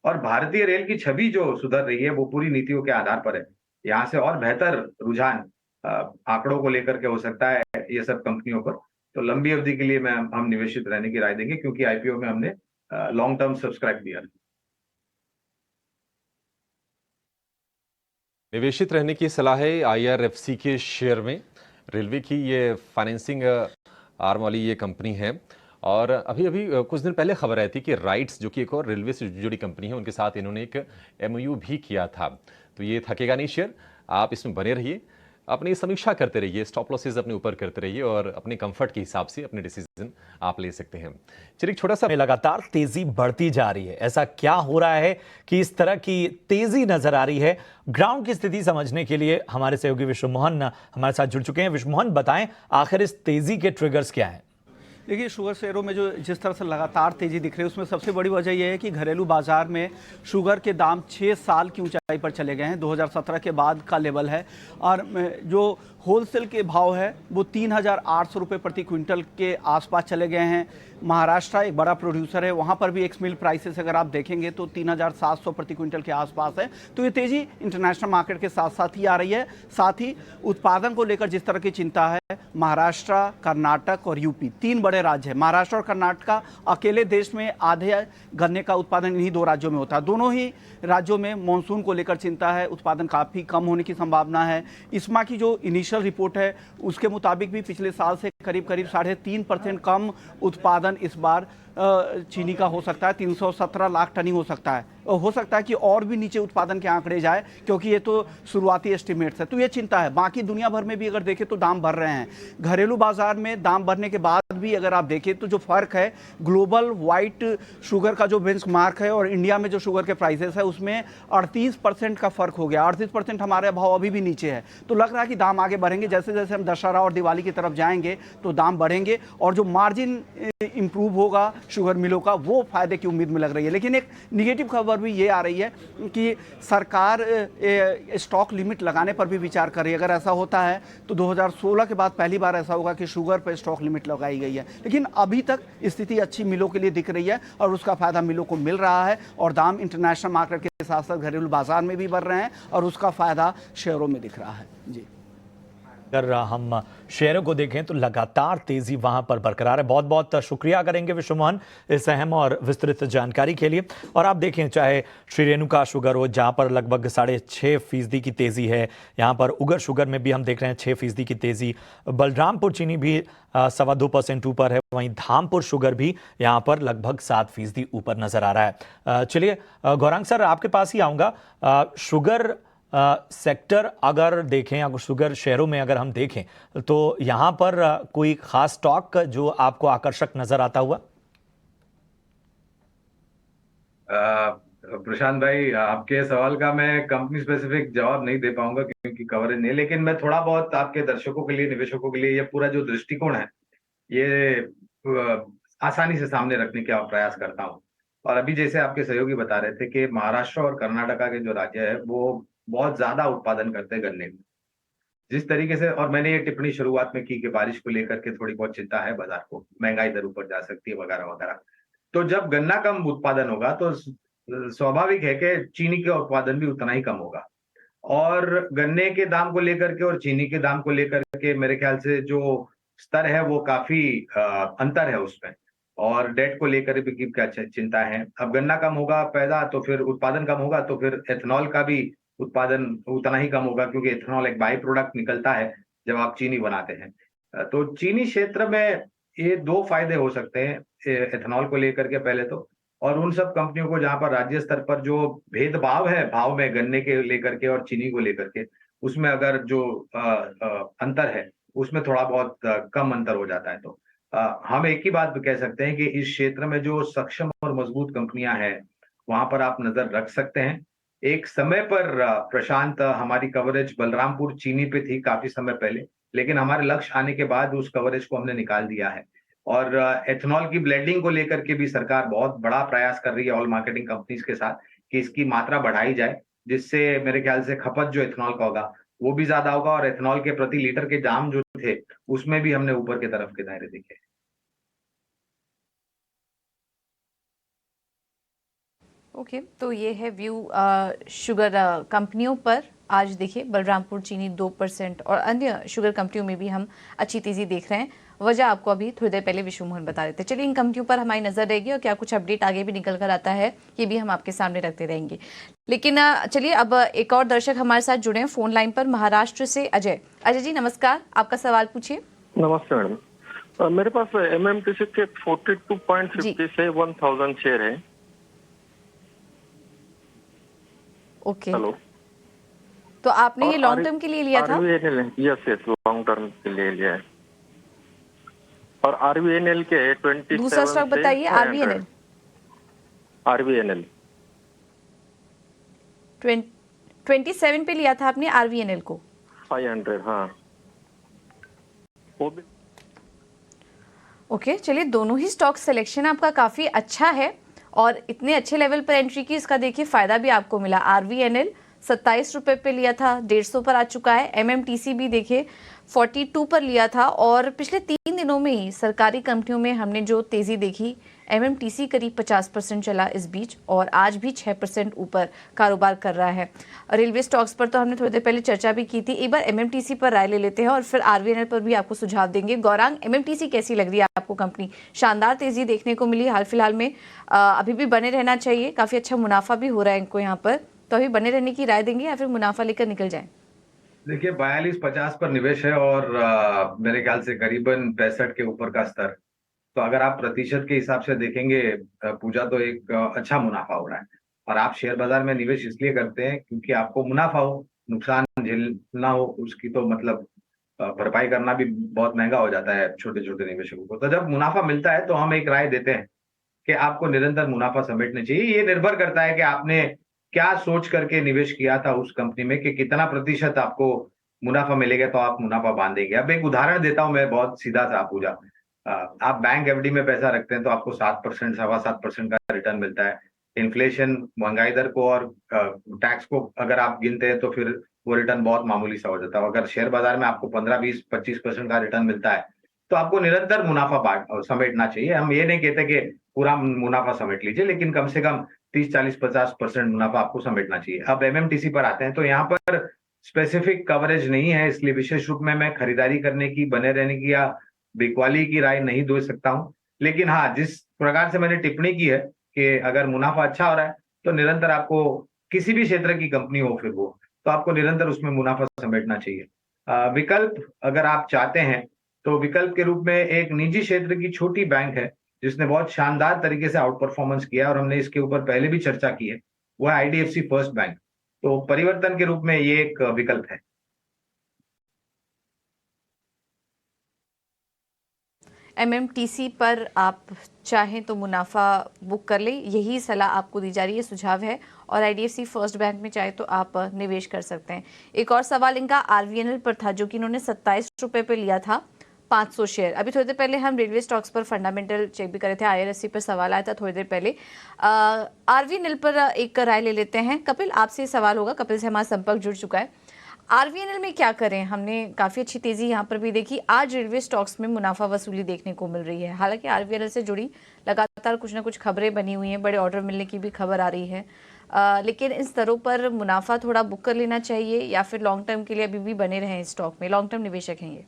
और भारतीय रेल की छवि जो सुधर रही है वो पूरी नीतियों के आधार पर है। यहाँ से और बेहतर रुझान आंकड़ों को लेकर के हो सकता है ये सब कंपनियों पर। तो लंबी अवधि के लिए हम निवेशित रहने की राय देंगे, क्योंकि IPO में हमने लॉन्ग टर्म सब्सक्राइब किया। निवेशित रहने की सलाह है IRFC के शेयर में। रेलवे की ये फाइनेंसिंग आर्म वाली ये कंपनी है। और अभी कुछ दिन पहले खबर आई थी कि राइट्स, जो कि एक और रेलवे से जुड़ी कंपनी है, उनके साथ इन्होंने एक MOU भी किया था। तो ये थकेगा नहीं शेयर। आप इसमें बने रहिए, अपनी समीक्षा करते रहिए, स्टॉप लॉसेस अपने ऊपर करते रहिए और अपने कंफर्ट के हिसाब से अपने डिसीजन आप ले सकते हैं। चलिए एक छोटा सा, लगातार तेजी बढ़ती जा रही है, ऐसा क्या हो रहा है कि इस तरह की तेजी नजर आ रही है? ग्राउंड की स्थिति समझने के लिए हमारे सहयोगी विश्व मोहन हमारे साथ जुड़ चुके हैं। विश्व मोहन, बताएं आखिर इस तेजी के ट्रिगर्स क्या हैं? देखिए, शुगर शेयरों में जो जिस तरह से लगातार तेजी दिख रही है, उसमें सबसे बड़ी वजह यह है कि घरेलू बाजार में शुगर के दाम 6 साल की ऊंचाई पर चले गए हैं। 2017 के बाद का लेवल है और जो होलसेल के भाव है वो 3,800 रुपये प्रति क्विंटल के आसपास चले गए हैं। महाराष्ट्र एक बड़ा प्रोड्यूसर है, वहाँ पर भी एक्स मिल प्राइसेस अगर आप देखेंगे तो 3,700 प्रति क्विंटल के आसपास है। तो ये तेज़ी इंटरनेशनल मार्केट के साथ साथ ही आ रही है। साथ ही उत्पादन को लेकर जिस तरह की चिंता है, महाराष्ट्र, कर्नाटक और यूपी 3 बड़े राज्य हैं। महाराष्ट्र और कर्नाटक अकेले देश में आधे गन्ने का उत्पादन इन्हीं 2 राज्यों में होता है। दोनों ही राज्यों में मानसून को लेकर चिंता है, उत्पादन काफ़ी कम होने की संभावना है। इस्मा की जो इनिशियल रिपोर्ट है उसके मुताबिक भी पिछले साल से करीब 3.5% कम उत्पादन इस बार चीनी का हो सकता है। 317 लाख टन ही हो सकता है। हो सकता है कि और भी नीचे उत्पादन के आंकड़े जाए, क्योंकि ये तो शुरुआती एस्टिमेट्स है। तो ये चिंता है। बाकी दुनिया भर में भी अगर देखें तो दाम बढ़ रहे हैं। घरेलू बाजार में दाम बढ़ने के बाद भी अगर आप देखें तो जो फर्क है, ग्लोबल वाइट शुगर का जो बेंचमार्क है और इंडिया में जो शुगर के प्राइसेस है उसमें 38% का फर्क हो गया। 38% हमारे भाव अभी भी नीचे है। तो लग रहा है कि दाम आगे बढ़ेंगे। जैसे जैसे हम दशहरा और दिवाली की तरफ जाएंगे तो दाम बढ़ेंगे और जो मार्जिन इंप्रूव होगा शुगर मिलों का, वो फायदे की उम्मीद में लग रही है। लेकिन एक निगेटिव खबर भी ये आ रही है कि सरकार स्टॉक लिमिट लगाने पर भी विचार कर रही है। अगर ऐसा होता है तो 2016 के बाद पहली बार ऐसा होगा कि शुगर पर स्टॉक लिमिट लगाई गई है। लेकिन अभी तक स्थिति अच्छी मिलों के लिए दिख रही है और उसका फायदा मिलों को मिल रहा है और दाम इंटरनेशनल मार्केट के साथ साथ घरेलू बाजार में भी बढ़ रहे हैं और उसका फायदा शेयरों में दिख रहा है। जी, अगर हम शेयरों को देखें तो लगातार तेजी वहां पर बरकरार है। बहुत बहुत शुक्रिया करेंगे विश्व मोहन इस अहम और विस्तृत जानकारी के लिए। और आप देखें, चाहे श्री रेणुका शुगर हो जहां पर लगभग 6.5% की तेजी है, यहां पर उगर शुगर में भी हम देख रहे हैं 6% की तेजी, बलरामपुर चीनी भी 2.25% ऊपर है, वहीं धामपुर शुगर भी यहां पर लगभग 7% ऊपर नजर आ रहा है। चलिए गौरांग सर, आपके पास ही आऊंगा। शुगर सेक्टर अगर देखें, अगर शुगर शेयरों में अगर हम देखें तो यहां पर कोई खास स्टॉक जो आपको आकर्षक नजर आता हुआ? प्रशांत भाई, आपके सवाल का मैं कंपनी स्पेसिफिक जवाब नहीं दे पाऊंगा क्योंकि कवरेज नहीं, लेकिन मैं थोड़ा बहुत आपके दर्शकों के लिए, निवेशकों के लिए ये पूरा जो दृष्टिकोण है ये आसानी से सामने रखने का प्रयास करता हूँ। और अभी जैसे आपके सहयोगी बता रहे थे कि महाराष्ट्र और कर्नाटका के जो राज्य है वो बहुत ज्यादा उत्पादन करते हैं गन्ने में। जिस तरीके से, और मैंने ये टिप्पणी शुरुआत में की कि बारिश को लेकर के थोड़ी बहुत चिंता है बाजार को, महंगाई दर ऊपर जा सकती है वगैरह वगैरह। तो जब गन्ना कम उत्पादन होगा तो स्वाभाविक है कि चीनी का उत्पादन भी उतना ही कम होगा। और गन्ने के दाम को लेकर के और चीनी के दाम को लेकर के मेरे ख्याल से जो स्तर है वो काफी अंतर है उसमें। और डेट को लेकर भी क्या चिंता है। अब गन्ना कम होगा पैदा तो फिर उत्पादन कम होगा, तो फिर एथेनॉल का भी उत्पादन उतना ही कम होगा, क्योंकि एथेनॉल एक बाई प्रोडक्ट निकलता है जब आप चीनी बनाते हैं। तो चीनी क्षेत्र में ये 2 फायदे हो सकते हैं एथेनॉल को लेकर के, पहले तो, और उन सब कंपनियों को जहां पर राज्य स्तर पर जो भेदभाव है भाव में गन्ने के लेकर के और चीनी को लेकर के, उसमें अगर जो अंतर है उसमें थोड़ा बहुत कम अंतर हो जाता है। तो हम एक ही बात कह सकते हैं कि इस क्षेत्र में जो सक्षम और मजबूत कंपनियां हैं वहां पर आप नजर रख सकते हैं। एक समय पर प्रशांत, हमारी कवरेज बलरामपुर चीनी पे थी काफी समय पहले, लेकिन हमारे लक्ष्य आने के बाद उस कवरेज को हमने निकाल दिया है। और एथेनॉल की ब्लेंडिंग को लेकर के भी सरकार बहुत बड़ा प्रयास कर रही है ऑयल मार्केटिंग कंपनीज के साथ कि इसकी मात्रा बढ़ाई जाए, जिससे मेरे ख्याल से खपत जो एथेनॉल का होगा वो भी ज्यादा होगा और एथेनॉल के प्रति लीटर के दाम जो थे उसमें भी हमने ऊपर की तरफ के दायरे देखे। ओके, तो ये है व्यू शुगर कंपनियों पर। आज देखिए बलरामपुर चीनी 2% और अन्य शुगर कंपनियों में भी हम अच्छी तेजी देख रहे हैं। वजह आपको अभी थोड़ी देर पहले विश्व मोहन बता रहे थे। चलिए इन कंपनियों पर हमारी नजर रहेगी और क्या कुछ अपडेट आगे भी निकल कर आता है ये भी हम आपके सामने रखते रहेंगे। लेकिन चलिए अब एक और दर्शक हमारे साथ जुड़े हैं फोन लाइन पर, महाराष्ट्र से अजय। अजय जी नमस्कार, आपका सवाल पूछिए। नमस्ते मैडम, मेरे पास MMTC के 42.50 से 1000 शेयर है। ओके, हेलो, तो आपने ये लॉन्ग टर्म के लिए लिया था? यस यस, लॉन्ग टर्म के लिए लिया है। और आरवीएनएल के 27 दूसरा स्टॉक बताइए, आरवीएनएल। आरवीएनएल 27 पे लिया था आपने आरवीएनएल को? 500, हाँ वो भी। ओके, चलिए दोनों ही स्टॉक सिलेक्शन आपका काफ़ी अच्छा है और इतने अच्छे लेवल पर एंट्री की, इसका देखिए फ़ायदा भी आपको मिला। आरवीएनएल 27 रुपये पे लिया था, 150 पर आ चुका है। एमएमटीसी भी देखिए 42 पर लिया था और पिछले 3 दिनों में ही सरकारी कंपनियों में हमने जो तेज़ी देखी, एमएमटीसी करीब 50% चला इस बीच और आज भी 6% ऊपर कारोबार कर रहा है। रेलवे स्टॉक्स पर तो हमने थोड़ी देर पहले चर्चा भी की थी, एक बार एमएमटीसी पर राय ले लेते हैं और फिर आरवीएनएल पर भी आपको सुझाव देंगे। गौरांग, एमएमटीसी कैसी लग रही है आपको कंपनी? शानदार तेज़ी देखने को मिली हाल फिलहाल में, अभी भी बने रहना चाहिए, काफ़ी अच्छा मुनाफा भी हो रहा है इनको यहाँ पर, तो अभी बने रहने की राय देंगे या फिर मुनाफा लेकर निकल जाएं? देखिए 42-50 पर निवेश है और मेरे ख्याल से करीबन 65 के ऊपर का स्तर। तो अगर आप प्रतिशत के हिसाब से देखेंगे पूजा, तो एक अच्छा मुनाफा हो रहा है। और आप शेयर बाजार में निवेश इसलिए करते हैं क्योंकि आपको मुनाफा हो, नुकसान झेलना हो, उसकी तो मतलब भरपाई करना भी बहुत महंगा हो जाता है छोटे छोटे निवेशकों को। तो जब मुनाफा मिलता है तो हम एक राय देते हैं कि आपको निरंतर मुनाफा समेटना चाहिए। ये निर्भर करता है कि आपने क्या सोच करके निवेश किया था उस कंपनी में, कि कितना प्रतिशत आपको मुनाफा मिलेगा तो आप मुनाफा बांधेंगे। अब एक उदाहरण देता हूं मैं, बहुत सीधा सा पूजा। आप बैंक एफडी में पैसा रखते हैं तो आपको 7%, 7.25% का रिटर्न मिलता है। इन्फ्लेशन, महंगाई दर को और टैक्स को अगर आप गिनते हैं तो फिर वो रिटर्न बहुत मामूली सा हो जाता है। अगर शेयर बाजार में आपको 15, 20, 25% का रिटर्न मिलता है तो आपको निरंतर मुनाफा समेटना चाहिए। हम ये नहीं कहते कि पूरा मुनाफा समेट लीजिए, लेकिन कम से कम 30, 40, 50% मुनाफा आपको समेटना चाहिए। अब एमएमटीसी पर आते हैं तो यहाँ पर स्पेसिफिक कवरेज नहीं है, इसलिए विशेष रूप में मैं खरीदारी करने की, बने रहने की या बिकवाली की राय नहीं दे सकता हूं। लेकिन हाँ, जिस प्रकार से मैंने टिप्पणी की है कि अगर मुनाफा अच्छा हो रहा है तो निरंतर आपको, किसी भी क्षेत्र की कंपनी हो फिर वो, तो आपको निरंतर उसमें मुनाफा समेटना चाहिए। विकल्प अगर आप चाहते हैं तो विकल्प के रूप में एक निजी क्षेत्र की छोटी बैंक है जिसने बहुत शानदार तरीके से आउट परफॉर्मेंस किया और हमने इसके ऊपर पहले भी चर्चा की है, वो है आईडीएफसी फर्स्ट बैंक। तो परिवर्तन के रूप में ये एक विकल्प है। एमएमटीसी पर आप चाहें तो मुनाफा बुक कर लें, यही सलाह आपको दी जा रही है, सुझाव है। और आईडीएफसी फर्स्ट बैंक में चाहे तो आप निवेश कर सकते हैं। एक और सवाल इनका आरवीएनएल पर था, जो कि इन्होंने 27 रुपये पे लिया था 500 शेयर। अभी थोड़ी देर पहले हम रेलवे स्टॉक्स पर फंडामेंटल चेक भी करे थे, आईआरएससी पर सवाल आया था थोड़ी देर पहले। आरवीएनएल पर एक राय ले लेते हैं। कपिल, आपसे सवाल होगा, कपिल से हमारा संपर्क जुड़ चुका है। आरवीएनएल में क्या करें? हमने काफ़ी अच्छी तेज़ी यहाँ पर भी देखी, आज रेलवे स्टॉक्स में मुनाफा वसूली देखने को मिल रही है। हालांकि आरवीएनएल से जुड़ी लगातार कुछ ना कुछ खबरें बनी हुई हैं, बड़े ऑर्डर मिलने की भी खबर आ रही है, लेकिन इन स्तरों पर मुनाफा थोड़ा बुक कर लेना चाहिए या फिर लॉन्ग टर्म के लिए अभी भी बने रहें इस स्टॉक में? लॉन्ग टर्म निवेशक हैं ये।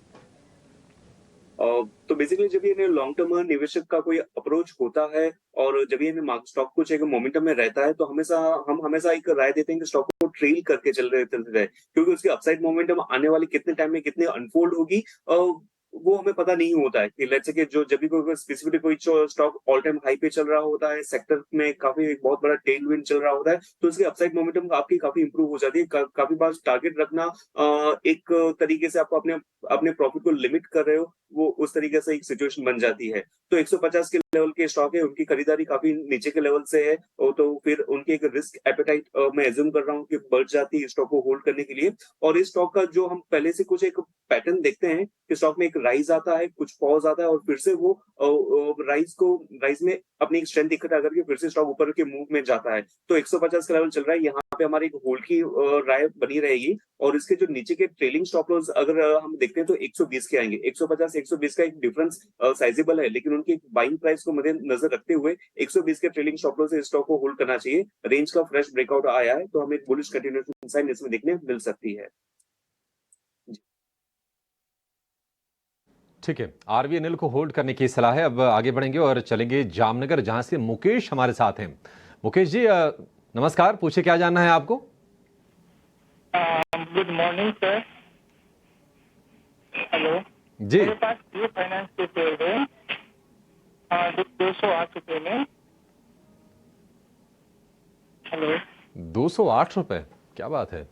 तो बेसिकली जब ये लॉन्ग टर्म निवेशक का कोई अप्रोच होता है और जब ये स्टॉक कुछ एक मोमेंटम में रहता है तो हम हमेशा एक राय देते हैं कि स्टॉक को ट्रेल करके चलते रहे, क्योंकि उसकी अपसाइड मोमेंटम आने वाली कितने टाइम में कितने अनफोल्ड होगी वो हमें पता नहीं होता है। कि लेट्स से कि जो जब भी कोई स्पेसिफिक कोई स्टॉक ऑल टाइम हाई पे चल रहा होता है, सेक्टर में काफी एक बहुत बड़ा टेल विंड चल रहा होता है, तो उसकी अपसाइड मोमेंटम आपकी काफी इंप्रूव हो जाती है। काफी बार टारगेट रखना एक तरीके से आपको अपने अपने प्रॉफिट को लिमिट कर रहे हो, वो उस तरीके से एक सिचुएशन बन जाती है। तो 150 के लेवल के स्टॉक है, उनकी खरीदारी काफी नीचे के लेवल से है, तो फिर उनकी एक रिस्क एपेटाइट मैं एज्यूम कर रहा हूँ कि बढ़ जाती है स्टॉक को होल्ड करने के लिए। और इस स्टॉक का जो हम पहले से कुछ एक पैटर्न देखते हैं कि स्टॉक में एक राइज आता है, कुछ पॉज आता है और फिर से वो राइज में अपनी स्ट्रेंथ इकट्ठा करके फिर से स्टॉक ऊपर के मूव में जाता है। तो 150 का लेवल चल रहा है, यहाँ पे हमारी एक होल्ड की राय बनी रहेगी। और इसके जो नीचे के ट्रेलिंग स्टॉप लॉस अगर हम देखते हैं तो 120 के आएंगे। 150 120 का एक डिफरेंस साइजेबल है, लेकिन उनकी बाइंग प्राइस को मद्देनजर रखते हुए 120 के ट्रेलिंग स्टॉप लॉस से स्टॉक को होल्ड करना चाहिए। रेंज का फ्रेश ब्रेकआउट आया है तो हमें एक बुलिश कंटिन्यूएशन साइन इसमें देखने मिल सकती है। ठीक है, आरवीएनएल को होल्ड करने की सलाह है। अब आगे बढ़ेंगे और चलेंगे जामनगर, जहां से मुकेश हमारे साथ हैं। मुकेश जी नमस्कार, पूछे क्या जानना है आपको? Good morning sir. हेलो जी, मेरे पास ये फाइनेंस के शेयर है 208 रुपये में। हेलो 208 रुपए, क्या बात है।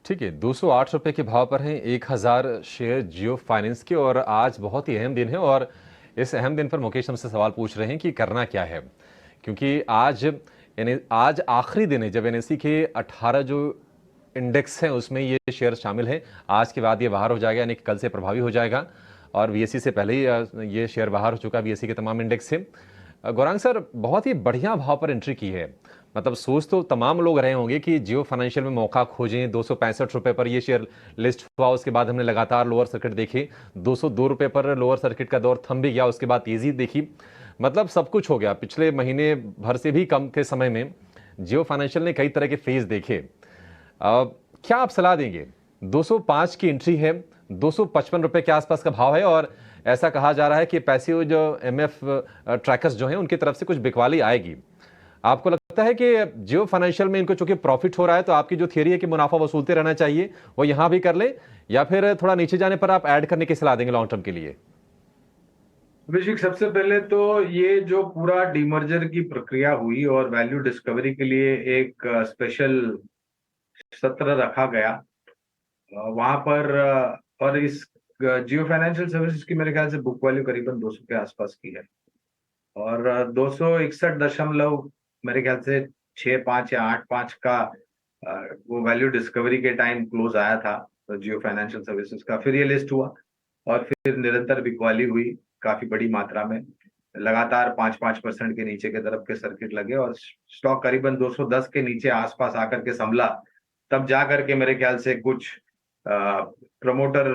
ठीक है, 208 रुपए के भाव पर हैं 1000 शेयर जियो फाइनेंस के। और आज बहुत ही अहम दिन है और इस अहम दिन पर मुकेश हमसे सवाल पूछ रहे हैं कि करना क्या है, क्योंकि आज आखिरी दिन है जब एनएसई के 18 जो इंडेक्स हैं उसमें ये शेयर शामिल हैं। आज के बाद ये बाहर हो जाएगा, यानी कि कल से प्रभावी हो जाएगा। और बीएसई से पहले ही ये शेयर बाहर हो चुका, बीएसई के तमाम इंडेक्स से। गौरांग सर, बहुत ही बढ़िया भाव पर एंट्री की है। मतलब सोच तो तमाम लोग रहे होंगे कि जियो फाइनेंशियल में मौका खोजें। 265 रुपए पर ये शेयर लिस्ट हुआ, उसके बाद हमने लगातार लोअर सर्किट देखे। 202 रुपए पर लोअर सर्किट का दौर थम भी गया, उसके बाद तेजी देखी। मतलब सब कुछ हो गया। पिछले महीने भर से भी कम के समय में जियो फाइनेंशियल ने कई तरह के फेज देखे। क्या आप सलाह देंगे? 205 की एंट्री है, 255 रुपए के आसपास का भाव है और ऐसा कहा जा रहा है कि पैसिव जो एमएफ ट्रैकर्स जो हैं उनकी तरफ से कुछ बिकवाली आएगी। आपको लगता है कि जियो फाइनेंशियल में इनको चूंकि प्रॉफिट हो रहा है तो आपकी जो थियरी है कि मुनाफा वसूलते रहना चाहिए वो यहां भी कर ले, या फिर थोड़ा नीचे जाने पर आप ऐड करने की सलाह देंगे लॉन्ग टर्म के लिए? अभिषेक, सबसे पहले तो ये जो पूरा डीमर्जर की प्रक्रिया हुई और वैल्यू डिस्कवरी के लिए एक स्पेशल सत्र रखा गया वहां पर, और इस जियो फाइनेंशियल सर्विसेज की मेरे ख्याल से बुक वैल्यू करीबन 200 के आसपास की है और 261 मेरे ख्याल से 6.5 या 8.5 का वो वैल्यू डिस्कवरी के टाइम क्लोज आया था जियो फाइनेंशियल सर्विसेज का। फिर ये लिस्ट हुआ और फिर निरंतर बिकवाली हुई काफी बड़ी मात्रा में, लगातार 5% के नीचे के तरफ के सर्किट लगे और स्टॉक करीबन 210 के नीचे आसपास आकर के संभला। तब जा करके मेरे ख्याल से कुछ प्रमोटर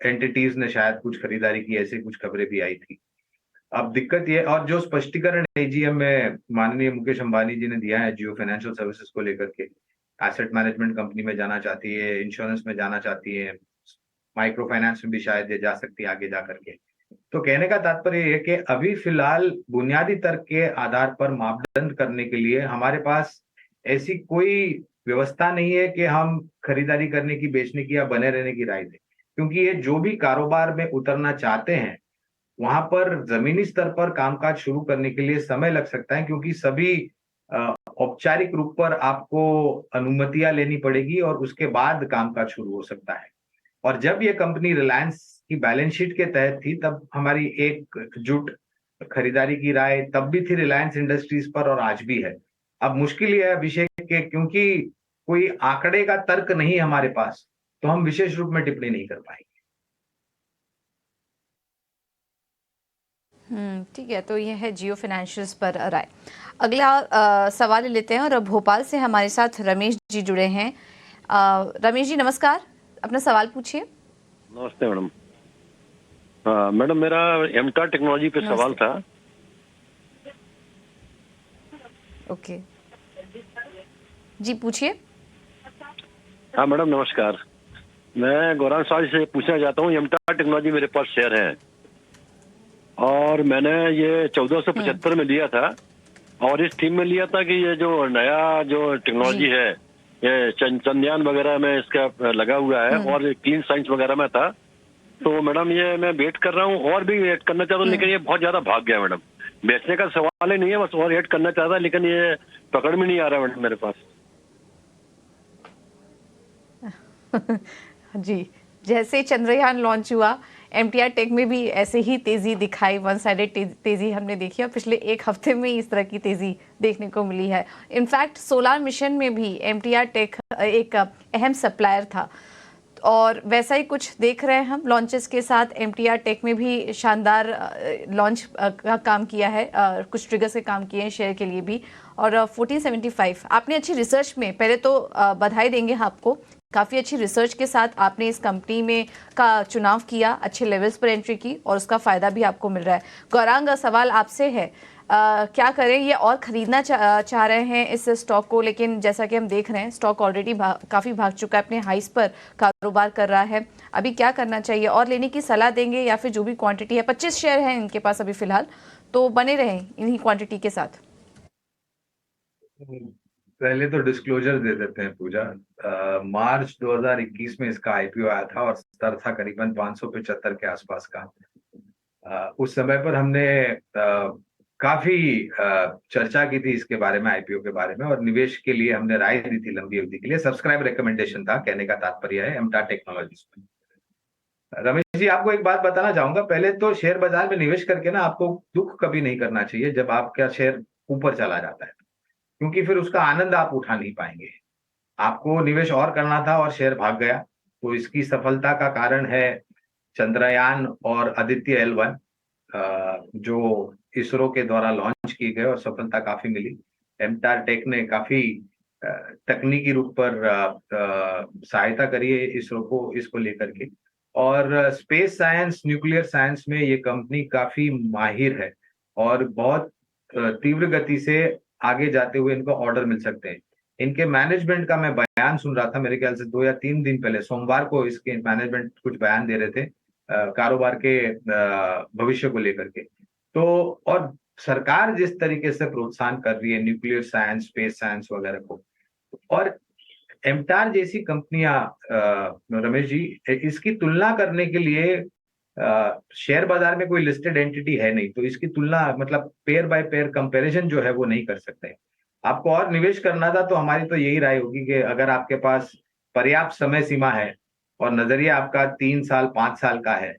एंटिटीज ने शायद कुछ खरीदारी की, ऐसी कुछ खबरें भी आई थी। अब दिक्कत ये, और जो स्पष्टीकरण एजीएम में माननीय मुकेश अंबानी जी ने दिया है जियो फाइनेंशियल सर्विसेज को लेकर के, एसेट मैनेजमेंट कंपनी में जाना चाहती है, इंश्योरेंस में जाना चाहती है, माइक्रो फाइनेंस में भी शायद ये जा सकती है आगे जा करके। तो कहने का तात्पर्य ये कि अभी फिलहाल बुनियादी तर्क के आधार पर मापदंड करने के लिए हमारे पास ऐसी कोई व्यवस्था नहीं है कि हम खरीदारी करने की, बेचने की या बने रहने की राय दें, क्योंकि ये जो भी कारोबार में उतरना चाहते हैं वहां पर जमीनी स्तर पर कामकाज शुरू करने के लिए समय लग सकता है, क्योंकि सभी औपचारिक रूप पर आपको अनुमतियां लेनी पड़ेगी और उसके बाद कामकाज शुरू हो सकता है। और जब ये कंपनी रिलायंस की बैलेंस शीट के तहत थी तब हमारी एकजुट खरीदारी की राय तब भी थी रिलायंस इंडस्ट्रीज पर और आज भी है। अब मुश्किल ये है अभिषेक के, क्योंकि कोई आंकड़े का तर्क नहीं हमारे पास, तो हम विशेष रूप में टिप्पणी नहीं कर पाएंगे। ठीक है, तो ये है जियो फाइनेंशियल्स पर राय। अगला सवाल लेते हैं और भोपाल से हमारे साथ रमेश जी जुड़े हैं। रमेश जी नमस्कार, अपना सवाल पूछिए। नमस्ते मैडम। मैडम मेरा एमटा टेक्नोलॉजी पे सवाल था। ओके जी, पूछिए। हाँ मैडम नमस्कार, मैं गौरांग साहब से पूछना चाहता हूँ, एमटा टेक्नोलॉजी मेरे पास शेयर है और मैंने ये 1475 में लिया था और इस थीम में लिया था कि ये जो नया जो टेक्नोलॉजी है ये चंद्रयान वगैरह में इसका लगा हुआ है और क्लीन साइंस वगैरह में था। तो मैडम ये मैं वेट कर रहा हूँ और भी वेट करना चाहता हूँ, लेकिन ये बहुत ज्यादा भाग गया मैडम। बेचने का सवाल ही नहीं है, बस और वेट करना चाहता, लेकिन ये पकड़ में नहीं आ रहा मैडम मेरे पास। जी, जैसे चंद्रयान लॉन्च हुआ एमटीआर टेक में भी ऐसे ही तेजी दिखाई, वन साइडेड तेजी हमने देखी और पिछले एक हफ्ते में इस तरह की तेजी देखने को मिली है। इनफैक्ट सोलार मिशन में भी एमटीआर टेक एक अहम सप्लायर था और वैसा ही कुछ देख रहे हैं हम लॉन्चेस के साथ। एमटीआर टेक में भी शानदार लॉन्च का काम किया है, कुछ ट्रिगर्स के काम किए हैं शेयर के लिए भी। और 1475 आपने अच्छी रिसर्च में, पहले तो बधाई देंगे आपको, काफ़ी अच्छी रिसर्च के साथ आपने इस कंपनी में का चुनाव किया, अच्छे लेवल्स पर एंट्री की और उसका फ़ायदा भी आपको मिल रहा है। गौरांग, सवाल आपसे है, क्या करें? ये और ख़रीदना चाह रहे हैं इस स्टॉक को, लेकिन जैसा कि हम देख रहे हैं स्टॉक ऑलरेडी काफ़ी भाग चुका है, अपने हाइस पर कारोबार कर रहा है। अभी क्या करना चाहिए? और लेने की सलाह देंगे या फिर जो भी क्वांटिटी है, 25 शेयर हैं इनके पास अभी फ़िलहाल, तो बने रहें इन्हीं क्वांटिटी के साथ? पहले तो डिस्क्लोजर दे देते हैं पूजा। मार्च 2021 में इसका आईपीओ आया था और स्तर था करीबन 575 के आसपास का। उस समय पर हमने काफी चर्चा की थी इसके बारे में, आईपीओ के बारे में, और निवेश के लिए हमने राय दी थी लंबी अवधि के लिए। सब्सक्राइब रिकमेंडेशन था, कहने का तात्पर्य है एमटार टेक्नोलॉजीज में। रमेश जी, आपको एक बात बताना चाहूंगा, पहले तो शेयर बाजार में निवेश करके ना आपको दुख कभी नहीं करना चाहिए जब आपका शेयर ऊपर चला जाता है, क्योंकि फिर उसका आनंद आप उठा नहीं पाएंगे। आपको निवेश और करना था और शेयर भाग गया, तो इसकी सफलता का कारण है चंद्रयान और आदित्य L1 जो इसरो के द्वारा लॉन्च किए गए और सफलता काफी मिली। एमटार टेक ने काफी तकनीकी रूप पर सहायता करी है इसरो को इसको लेकर के, और स्पेस साइंस, न्यूक्लियर साइंस में ये कंपनी काफी माहिर है और बहुत तीव्र गति से आगे जाते हुए इनको ऑर्डर मिल सकते हैं। इनके मैनेजमेंट का मैं बयान सुन रहा था, मेरे ख्याल से 2 या 3 दिन पहले, सोमवार को इसके मैनेजमेंट कुछ बयान दे रहे थे कारोबार के भविष्य को लेकर के। तो और सरकार जिस तरीके से प्रोत्साहन कर रही है न्यूक्लियर साइंस, स्पेस साइंस वगैरह को, और एमटार जैसी कंपनियां, रमेश जी, इसकी तुलना करने के लिए शेयर बाजार में कोई लिस्टेड एंटिटी है नहीं, तो इसकी तुलना मतलब पेयर बाय पेयर कंपैरिजन जो है वो नहीं कर सकते। आपको और निवेश करना था तो हमारी तो यही राय होगी कि अगर आपके पास पर्याप्त समय सीमा है और नजरिया आपका 3 साल 5 साल का है,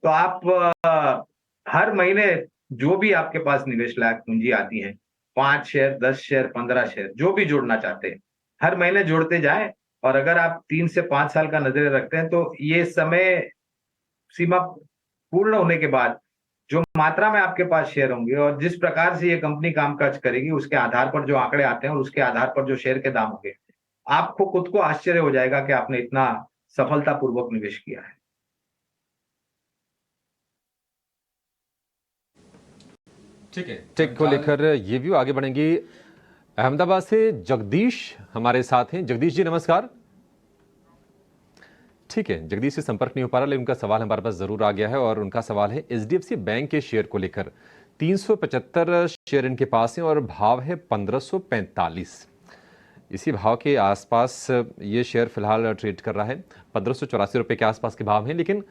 तो आप हर महीने जो भी आपके पास निवेश लायक पूंजी आती है, 5 शेयर, 10 शेयर, 15 शेयर, जो भी जोड़ना चाहते हैं, हर महीने जोड़ते जाएं। और अगर आप 3 से 5 साल का नजरिया रखते हैं तो ये समय सीमा पूर्ण होने के बाद जो मात्रा में आपके पास शेयर होंगे और जिस प्रकार से ये कंपनी कामकाज करेगी, उसके आधार पर जो आंकड़े आते हैं और उसके आधार पर जो शेयर के दाम होंगे, आपको खुद को आश्चर्य हो जाएगा कि आपने इतना सफलतापूर्वक निवेश किया है। ठीक है, टेक को लेकर ये व्यू आगे बढ़ेंगे। अहमदाबाद से जगदीश हमारे साथ हैं। जगदीश जी नमस्कार। ठीक है, जगदीश से संपर्क नहीं हो पा रहा, लेकिन उनका सवाल हमारे पास जरूर आ गया है और उनका सवाल है एचडीएफसी बैंक के शेयर को लेकर। 375 शेयर इनके पास हैं और भाव है 1545। इसी भाव के आसपास ये शेयर फिलहाल ट्रेड कर रहा है। 1584 रुपए के आसपास के भाव हैं। लेकिन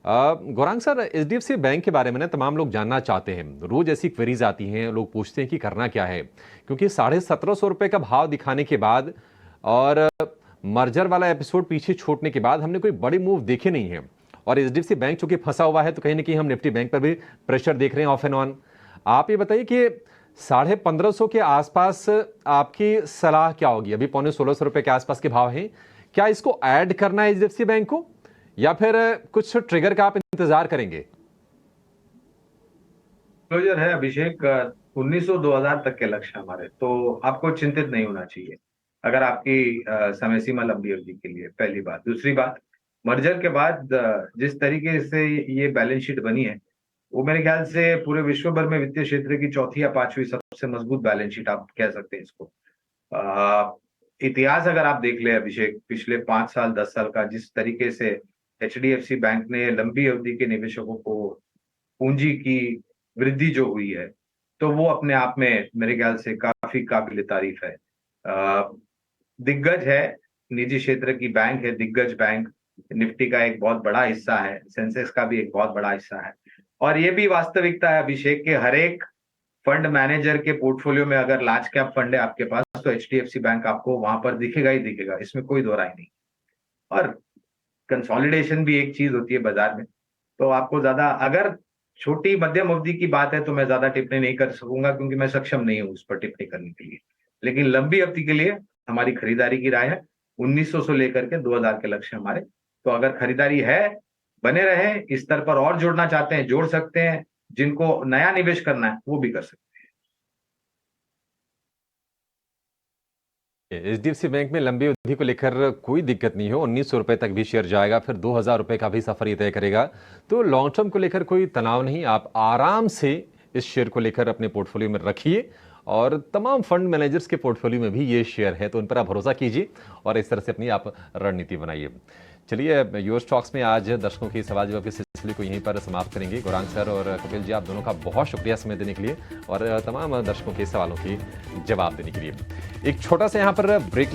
गौरांग सर, एचडीएफसी बैंक के बारे में ना तमाम लोग जानना चाहते हैं, रोज ऐसी क्वेरीज आती हैं, लोग पूछते हैं कि करना क्या है, क्योंकि 1750 रुपए का भाव दिखाने के बाद और मर्जर वाला एपिसोड पीछे छोड़ने के बाद हमने कोई बड़े मूव देखे नहीं है। और एचडीएफसी बैंक चूंकि फंसा हुआ है तो कहीं ना कहीं हम निफ्टी बैंक पर भी प्रेशर देख रहे हैं ऑफ एंड ऑन। आप ये बताइए कि 1550 के आसपास आपकी सलाह क्या होगी? अभी 1516 रुपए के आसपास के भाव हैं, क्या इसको ऐड करना है एचडीएफसी बैंक को या फिर कुछ ट्रिगर का आप इंतजार करेंगे? क्लोजर है अभिषेक, 1900-2000 तक के लक्ष्य हमारे, तो आपको चिंतित नहीं होना चाहिए अगर आपकी समय सीमा लंबी अवधि के लिए। पहली बात। दूसरी बात, मर्जर के बाद जिस तरीके से ये बैलेंस शीट बनी है, वो मेरे ख्याल से पूरे विश्व भर में वित्तीय क्षेत्र की 4थी या 5वीं सबसे मजबूत बैलेंस शीट आप कह सकते हैं इसको। इतिहास अगर आप देख ले अभिषेक, पिछले 5 साल 10 साल का, जिस तरीके से एचडीएफसी बैंक ने लंबी अवधि के निवेशकों को पूंजी की वृद्धि जो हुई है, तो वो अपने आप में मेरे ख्याल से काफी काबिल तारीफ है। दिग्गज है, निजी क्षेत्र की बैंक है, दिग्गज बैंक, निफ्टी का एक बहुत बड़ा हिस्सा है, सेंसेक्स का भी एक बहुत बड़ा हिस्सा है। और ये भी वास्तविकता है अभिषेक के हर एक फंड मैनेजर के पोर्टफोलियो में अगर लार्ज कैप फंड है आपके पास, तो एचडीएफसी बैंक आपको वहां पर दिखेगा ही दिखेगा, इसमें कोई दो राय नहीं। और कंसोलिडेशन भी एक चीज होती है बाजार में, तो आपको ज्यादा, अगर छोटी मध्यम अवधि की बात है तो मैं ज्यादा टिप्पणी नहीं कर सकूंगा क्योंकि मैं सक्षम नहीं हूं उस पर टिप्पणी करने के लिए। लेकिन लंबी अवधि के लिए हमारी खरीदारी की राय है 1900 से लेकर के 2000 के लक्ष्य हमारे। तो अगर खरीदारी है, बने रहे, इस स्तर पर और जोड़ना चाहते हैं जोड़ सकते हैं, जिनको नया निवेश करना है वो भी कर सकते हैं। एचडीएफसी बैंक में लंबी अवधि को लेकर कोई दिक्कत नहीं हो, 1900 रुपए तक भी शेयर जाएगा, फिर 2000 रुपए का भी सफर ये तय करेगा, तो लॉन्ग टर्म को लेकर कोई तनाव नहीं। आप आराम से इस शेयर को लेकर अपने पोर्टफोलियो में रखिए और तमाम फंड मैनेजर्स के पोर्टफोलियो में भी ये शेयर है, तो उन पर आप भरोसा कीजिए और इस तरह से अपनी आप रणनीति बनाइए। चलिए, योर स्टॉक्स में आज दर्शकों के सवाल जवाब के सिलसिले को यहीं पर समाप्त करेंगे। गौरांग सर और कपिल जी, आप दोनों का बहुत शुक्रिया समय देने के लिए और तमाम दर्शकों के सवालों के जवाब देने के लिए। एक छोटा सा यहाँ पर ब्रेक